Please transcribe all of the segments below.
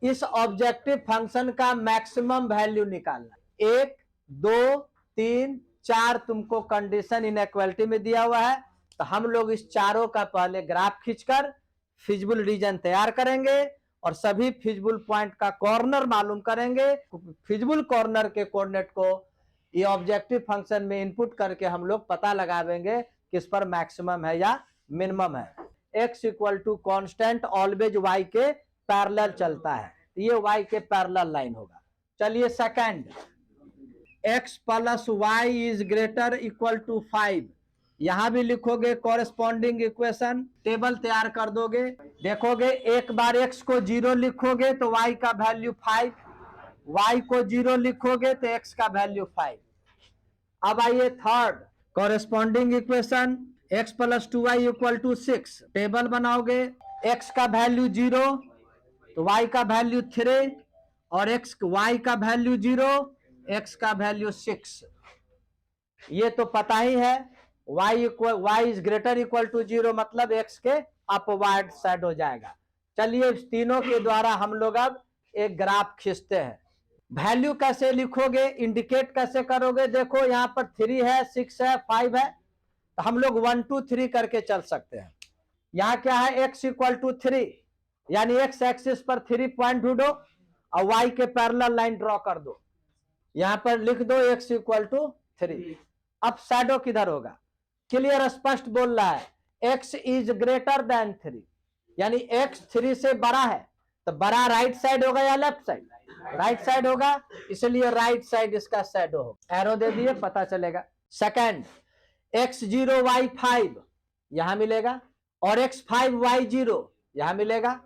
इस objective function का maximum value निकालना। 1, 2, 3, 4 तुमको कंडीशन इनइक्वालिटी में दिया हुआ है, तो हम लोग इस चारों का पहले ग्राफ खींचकर फिजिबल रीजन तैयार करेंगे और सभी फिजिबल पॉइंट का कॉर्नर मालूम करेंगे। फिजिबल कॉर्नर के कोऑर्डिनेट को ये ऑब्जेक्टिव फंक्शन में इनपुट करके हम लोग पता लगा देंगे किस पर मैक्सिमम है या मिनिमम है। x equal to constant always y के पैरेलल चलता है, ये y के पैरेलल लाइन होगा। चलिए second, x plus y is greater equal to 5, यहां भी लिखोगे कॉरेस्पॉन्डिंग इक्वेशन, टेबल तैयार कर दोगे। देखोगे एक बार x को 0 लिखोगे तो y का वैल्यू 5, y को 0 लिखोगे तो x का वैल्यू 5। अब आइए third, corresponding equation x plus 2y equal to 6, table बनाओगे, x का वैल्यू 0 तो y का वैल्यू 3 और y का वैल्यू 0, x का वैल्यू 6। ये तो पता ही है, y is greater equal to 0 मतलब x के अपवर्ड साइड हो जाएगा। चलिए तीनों के द्वारा हम लोग अब एक ग्राफ खींचते हैं। वैल्यू कैसे लिखोगे, इंडिकेट कैसे करोगे? देखो यहाँ पर 3 है, 6 है, 5 है, तो हम लोग 1 2 3 करके चल सकते हैं। यहाँ क्या है, x इक्वल टू 3, यानी x एक्सिस पर 3 पॉइंट ढूंढो और y के पैरेलल लाइन ड्रॉ कर दो। यहाँ पर लिख दो x इक्वल टू 3। अब शैडो किधर होगा? क्लियर स्पष्ट बोल रहा है, x इज ग्रेटर देन 3, यानी x 3 से बड़ा है, तो बड़ा राइट साइड होगा या लेफ्ट साइड? राइट साइड होगा, इसलिए राइट साइड इसका शैडो होगा। एरो दे दिए, पता चलेगा। सेकंड, x0 y5 यहां मिलेगा और x5 y0 यहां मिलेगा।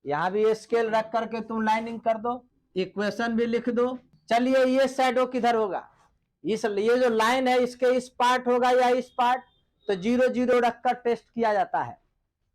यहां भी स्केल रख करके तुम लाइनिंग कर दो, इक्वेशन भी लिख दो। चलिए ये शैडो किधर होगा? ये जो लाइन है इसके इस पार्ट होगा या इस पार्ट? तो 0 0 रखकर टेस्ट किया जाता है,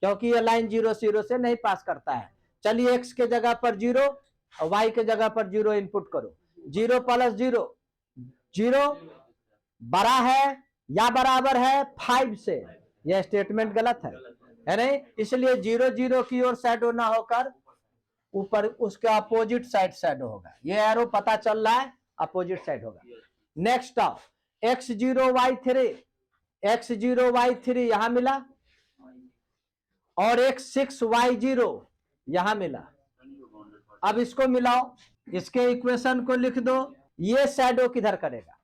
क्योंकि ये लाइन 0 0 से नहीं पास करता है। चलिए x के जगह पर 0 और y के जगह पर 0 इनपुट करो। 0 प्लस 0, 0 बड़ा है या बराबर है 5 से? यह स्टेटमेंट गलत है नहीं? इसलिए 0 0 की ओर शैडो ना होकर ऊपर उसके अपोजिट साइड शैडो होगा। ये एरो पता चल रहा है, अपोजिट साइड होगा। Next of x0 y3, x0 y3 यहां मिला और x6 y0 यहां मिला। अब इसको मिलाओ, इसके इक्वेशन को लिख दो। ये शैडो किधर करेगा?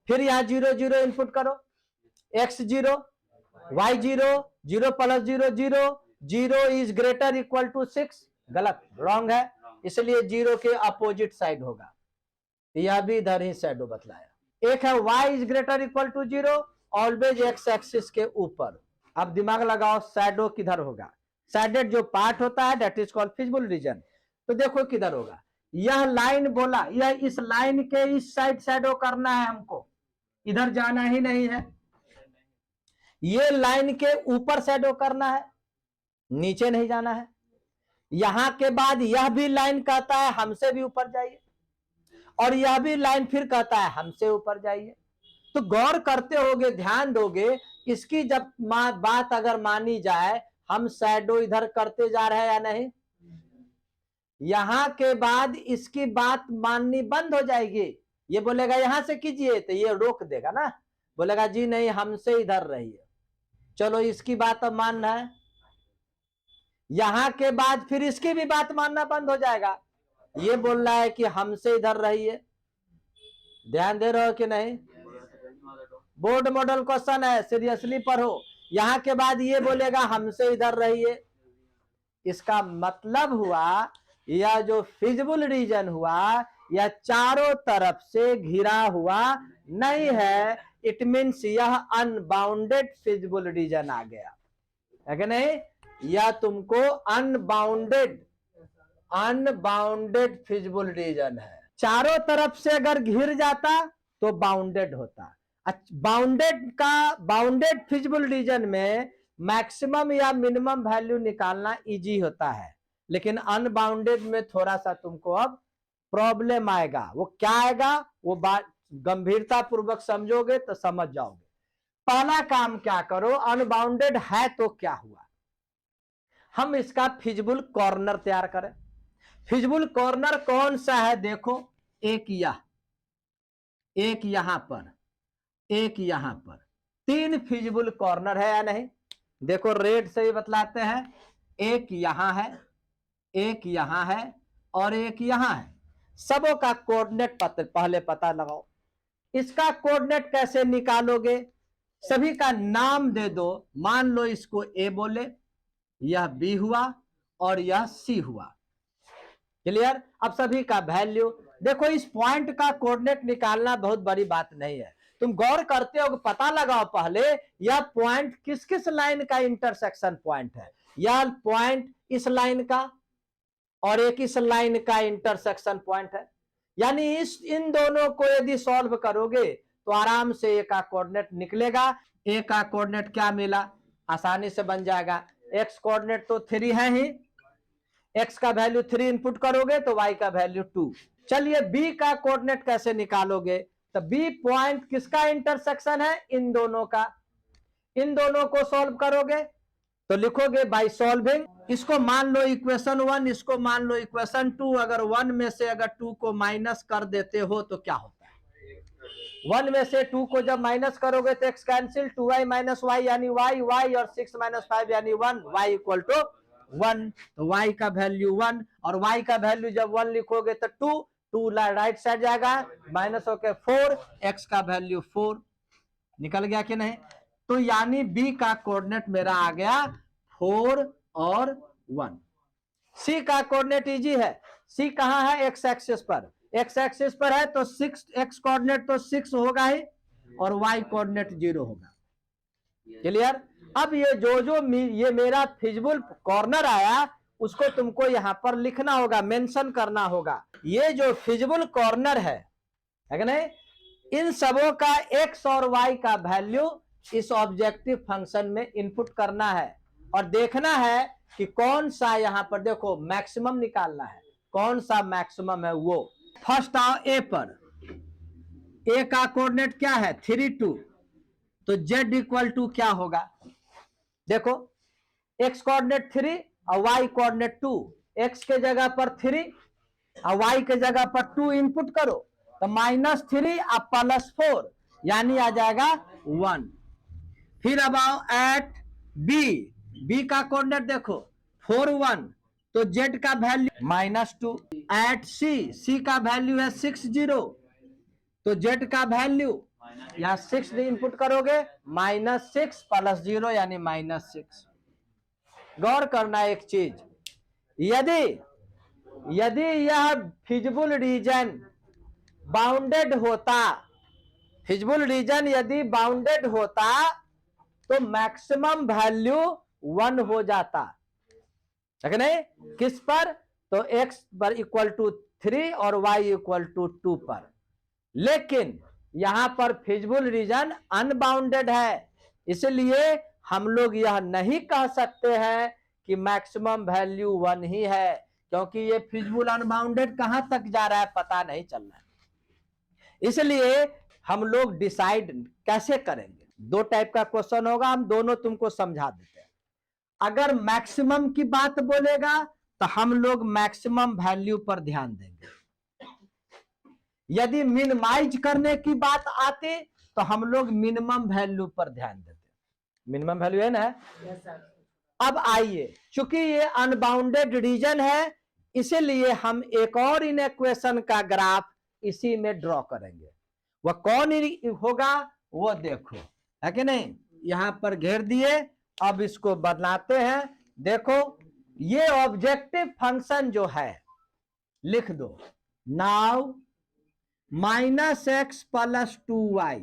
फिर यहां 0 0 इनपुट करो, x0 y0, 0 plus 0 0, 0 is greater equal to 6, गलत, रॉन्ग है, इसलिए 0 के अपोजिट साइड होगा। यह भी इधर ही शैडो बतलाया। एक है y is greater equal to 0, always x axis के ऊपर। अब दिमाग लगाओ, शैडो किधर होगा? शैडेड जो पार्ट होता है that is called feasible region. तो देखो किधर होगा, यह लाइन बोला, यह इस लाइन के इस साइड शैडो करना है हमको, इधर जाना ही नहीं है। ये लाइन के ऊपर शैडो करना है, नीचे नहीं जाना है। यहां के बाद यह भी लाइन कहता है हमसे भी ऊपर जाइए, और यह भी लाइन फिर कहता है हमसे ऊपर जाइए। तो गौर करते होगे, ध्यान दोगे, इसकी जब बात अगर मानी जाए, हम शैडो इधर करते जा रहे हैं या नहीं? यहां के बाद इसकी बात माननी बंद हो जाएगी। ये बोलेगा यहां से कीजिए, तो ये रोक देगा ना, बोलेगा जी नहीं हमसे इधर रहिए। चलो इसकी बात अब मानना है, यहां के बाद फिर इसकी भी बात मानना बंद हो जाएगा। ये बोल रहा है कि हमसे इधर रहिए, ध्यान दे रहे हो कि नहीं? बोर्ड मॉडल क्वेश्चन है, सीरियसली पढ़ो। यहां के बाद ये बोलेगा हमसे इधर रहिए। इसका मतलब हुआ यह जो फिजिबल रीजन हुआ यह चारों तरफ से घिरा हुआ नहीं है, इट मीन्स यह अनबाउंडेड फिजिबल रीजन आ गया है कि नहीं? यह तुमको अनबाउंडेड फिजिबल रीजन है। चारों तरफ से अगर घिर जाता तो बाउंडेड होता। बाउंडेड फिजिबल रीजन में मैक्सिमम या मिनिमम वैल्यू निकालना इजी होता है, लेकिन अनबाउंडेड में थोड़ा सा तुमको अब प्रॉब्लम आएगा। वो क्या आएगा, वो बात गंभीरता पूर्वक समझोगे तो समझ जाओगे। पहला काम क्या करो, अनबाउंडेड है तो क्या हुआ, हम इसका फिजिबल कॉर्नर तैयार करें। फिजिबल कॉर्नर कौन सा है? देखो, एक यह, एक यहां पर, एक यहां पर, 3 फिजिबल कॉर्नर है या नहीं? देखो रेड से ही बतलाते हैं, एक यहां है, एक यहां है और एक यहां है। सबों का कोऑर्डिनेट पहले पता लगाओ। इसका कोऑर्डिनेट कैसे निकालोगे? सभी का नाम दे दो। मान लो इसको ए बोले, यह बी हुआ और यह सी हुआ। क्लियर? अब सभी का वैल्यू देखो। इस पॉइंट का कोऑर्डिनेट निकालना बहुत बड़ी बात नहीं है। तुम गौर करते हो, पता लगाओ पहले यह पॉइंट किस किस लाइन का इंटरसेक्शन पॉइंट है। यह पॉइंट इस लाइन का और एक इस लाइन का इंटरसेक्शन पॉइंट है। यानी इन दोनों को यदि सॉल्व करोगे तो आराम से ए का कोऑर्डिनेट निकलेगा। ए का कोऑर्डिनेट क्या मिला? आसानी से बन जाएगा। एक्स कोऑर्डिनेट तो 3 है ही, एक्स का वैल्यू 3 इनपुट करोगे तो वाई का वैल्यू 2। चलिए बी का कोऑर्डिनेट कैसे निकालोगे? तो बी पॉइंट किसका इंटरसेक्शन है? इन दोनों का। इन दोनों को सॉल्व करोगे तो लिखोगे बाय सॉल्विंग। इसको मान लो इक्वेशन 1, इसको मान लो इक्वेशन 2। अगर 1 में से अगर 2 को माइनस कर देते हो तो क्या होता है? 1 में से 2 को जब माइनस करोगे तो x cancel, 2y minus y यानी वाई, वाई और 6 माइनस 5 यानी 1, वाई इक्वल टू 1। तो y का वैल्यू 1 और y का वैल्यू जब 1 लिखोगे तो 2 राइट साइड जाएगा, माइनस होके 4, x का वैल्यू 4 निकल गया कि नहीं? तो यानी b का कोऑर्डिनेट मेरा आ गया 4 और 1। c का कोऑर्डिनेट इजी है। c कहां है? x एक्सिस पर। x एक्सिस पर है तो 6, x कोऑर्डिनेट तो 6 होगा ही और y कोऑर्डिनेट 0 होगा। क्लियर? अब ये जो ये मेरा फिजिबल कॉर्नर आया उसको तुमको यहां पर लिखना होगा, मेंशन करना होगा। ये जो फिजिबल कॉर्नर है कि नहीं, इन सबों का x और y का वैल्यू इस ऑब्जेक्टिव फंक्शन में इनपुट करना है और देखना है कि कौन सा यहां पर देखो मैक्सिमम निकालना है। कौन सा मैक्सिमम है वो। फर्स्ट आओ ए पर। ए का कोऑर्डिनेट क्या है? 3, 2। तो z इक्वल टू क्या होगा? देखो x कोऑर्डिनेट 3 और y कोऑर्डिनेट 2। x के जगह पर 3 और y के जगह पर 2 इनपुट करो तो -3 और +4 यानी आ जाएगा 1। फिर अब आओ एट b का कोऑर्डिनेट देखो 4, 1। तो z का वैल्यू -2। एट c का वैल्यू है 6, 0। तो z का वैल्यू यहां 6 इनपुट करोगे, -6 + 0 यानी -6। गौर करना एक चीज, यदि यह फिजिबल रीजन बाउंडेड होता, फिजिबल रीजन यदि बाउंडेड होता तो मैक्सिमम वैल्यू 1 हो जाता है नहीं? किस पर? तो x पर इक्वल टू 3 और y इक्वल टू 2 पर। लेकिन यहां पर फिजिबल रीजन अनबाउंडेड है, इसलिए हम लोग यह नहीं कह सकते हैं कि मैक्सिमम वैल्यू 1 ही है, क्योंकि ये फिजिबल अनबाउंडेड कहां तक जा रहा है पता नहीं चल रहा है। इसलिए हम लोग डिसाइड कैसे करेंगे? 2 टाइप का क्वेश्चन होगा, हम दोनों तुमको समझा देते हैं। अगर मैक्सिमम की बात बोलेगा तो हम लोग मैक्सिमम वैल्यू पर ध्यान देंगे। यदि मिनिमाइज करने की बात आती तो हम लोग मिनिमम वैल्यू पर ध्यान देते। मिनिमम वैल्यू है ना? अब आइए, चूंकि ये अनबाउंडेड रीजन है इसीलिए हम एक और इनइक्वेशन का ग्राफ इसी में ड्रॉ करेंगे। वह कौन होगा वो देखो, है कि नहीं? यहां पर घेर दिए, अब इसको बनाते हैं। देखो ये ऑब्जेक्टिव फंक्शन जो है लिख दो, नाउ -x + 2y।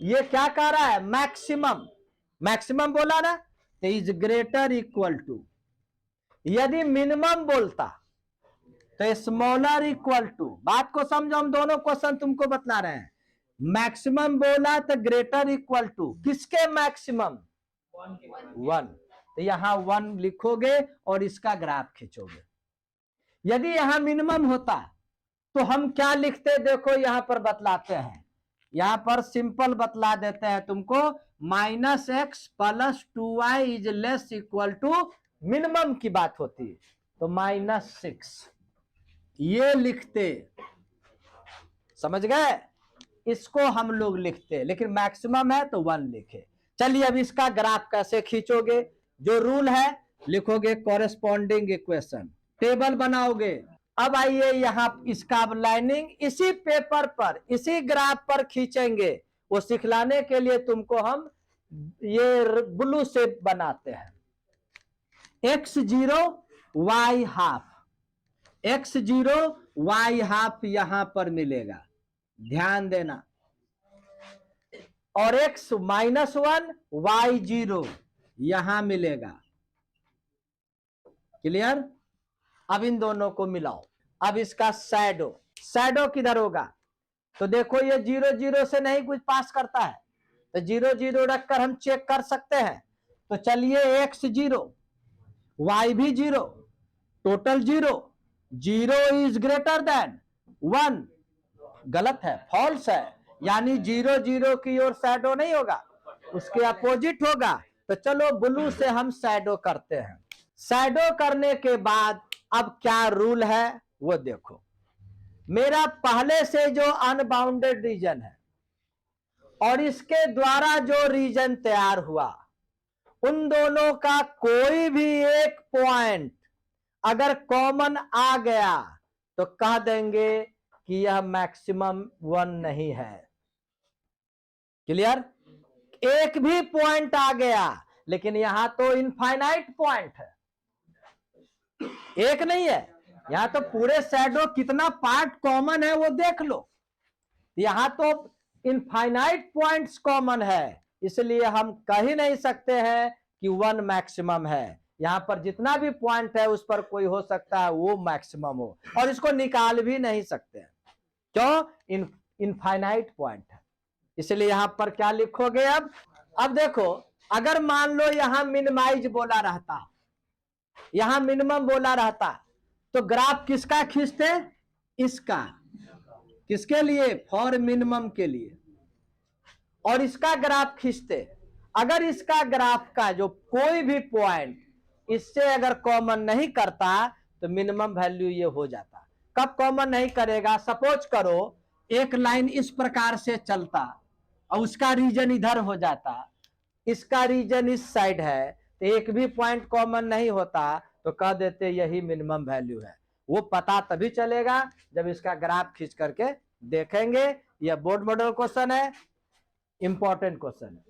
ये क्या कह रहा है? मैक्सिमम। मैक्सिमम बोला ना, तो इज ग्रेटर इक्वल टू। यदि मिनिमम बोलता तो स्मॉलर इक्वल टू। बात को समझो, हम दोनों क्वेश्चन तुमको बतला रहे हैं। मैक्सिमम बोला तो ग्रेटर इक्वल टू किसके? मैक्सिमम 1। तो यहां 1 लिखोगे और इसका ग्राफ खींचोगे। यदि यहां मिनिमम होता तो हम क्या लिखते? देखो यहां पर बतलाते हैं, यहां पर सिंपल बतला देते हैं तुमको। -x + 2y is less equal to minimum की बात होती है तो -6 ये लिखते, समझ गए? इसको हम लोग लिखते, लेकिन मैक्सिमम है तो 1 लिखे। चलिए अब इसका ग्राफ कैसे खींचोगे? जो रूल है लिखोगे, कॉरेस्पॉन्डिंग इक्वेशन, टेबल बनाओगे। अब आइए यहाँ इसका लाइनिंग इसी पेपर पर, इसी ग्राफ पर खींचेंगे। वो सिखलाने के लिए तुमको हम ये ब्लू से बनाते हैं। x0 y½ x0 y½ यहां पर मिलेगा, ध्यान देना, और x -1 y0 यहां मिलेगा। क्लियर? अब इन दोनों को मिलाओ। अब इसका शैडो, शैडो किधर होगा? तो देखो ये 0 0 से नहीं कुछ पास करता है, तो 0 0 रखकर हम चेक कर सकते हैं। तो चलिए x0 y भी 0, टोटल 0, 0 इज ग्रेटर देन 1, गलत है, फॉल्स है, यानी 0 0 की ओर शैडो नहीं होगा, उसके अपोजिट होगा। तो चलो ब्लू से हम शैडो करते हैं। शैडो करने के बाद अब क्या रूल है वो देखो। मेरा पहले से जो अनबाउंडेड रीजन है और इसके द्वारा जो रीजन तैयार हुआ, उन दोनों का कोई भी एक पॉइंट अगर कॉमन आ गया तो कह देंगे कि यह मैक्सिमम 1 नहीं है। क्लियर? एक भी पॉइंट आ गया, लेकिन यहां तो इनफाइनाइट पॉइंट है, एक नहीं है। यहां तो पूरे शैडो कितना पार्ट कॉमन है वो देख लो, यहां तो इनफाइनाइट पॉइंट्स कॉमन है, इसलिए हम कह ही नहीं सकते हैं कि 1 मैक्सिमम है। यहां पर जितना भी पॉइंट है उस पर कोई हो सकता है वो मैक्सिमम हो, और इसको निकाल भी नहीं सकते हैं। क्यों? इनफाइनाइट पॉइंट है, इसलिए यहां पर क्या लिखोगे? अब देखो, अगर मान लो यहां मिनिमाइज बोला रहता, यहां मिनिमम बोला रहता, तो ग्राफ किसका खींचते? इसका। किसके लिए? फॉर मिनिमम के लिए। और इसका ग्राफ खींचते, अगर इसका ग्राफ का जो कोई भी पॉइंट इससे अगर कॉमन नहीं करता तो मिनिमम वैल्यू ये हो जाता। कब कॉमन नहीं करेगा? सपोज करो एक लाइन इस प्रकार से चलता और उसका रीजन इधर हो जाता, इसका रीजन इस साइड है, तो एक भी पॉइंट कॉमन नहीं होता, तो कह देते यही मिनिमम वैल्यू है। वो पता तभी चलेगा जब इसका ग्राफ खींच करके देखेंगे। यह बोर्ड मॉडल क्वेश्चन है, इंपॉर्टेंट क्वेश्चन है।